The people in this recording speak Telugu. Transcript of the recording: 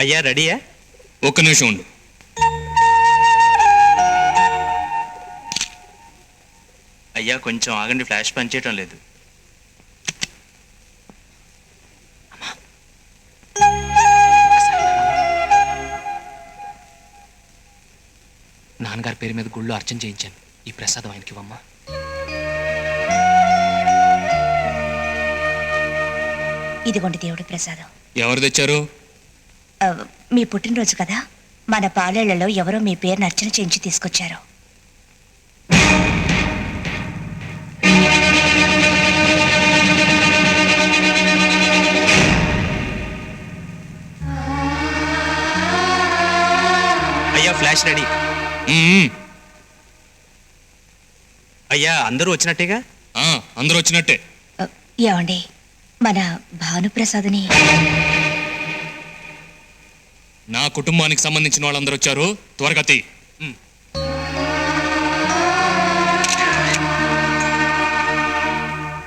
అయ్యా రెడీయా? ఒక్క నిమిషం ఉండు. అయ్యా కొంచెం ఆగండి, ఫ్లాష్ పనిచేయటం లేదు. నాన్నగారి పేరు మీద గుళ్ళో అర్చన చేయించాను. ఈ ప్రసాదం ఆయనకి ఇవ్వమ్మా. ఇదిగోండి దేవుడి ప్రసాదం. ఎవరు తెచ్చారు? మీ పుట్టినరోజు కదా, మన పాలేళ్లలో ఎవరో మీ పేరును అర్చన చేయించి తీసుకొచ్చారు. అయ్యా ఫ్లాష్ రెడీ. మ్మ్. అయ్యా అందరూ వచ్చినట్టేగా? అందరూ వచ్చినట్టే. ఏమండి, మన భానుప్రసాద్ని నా కుటుంబానికి సంబంధించిన వాళ్ళందరూ వచ్చారు. త్వరగా తీ.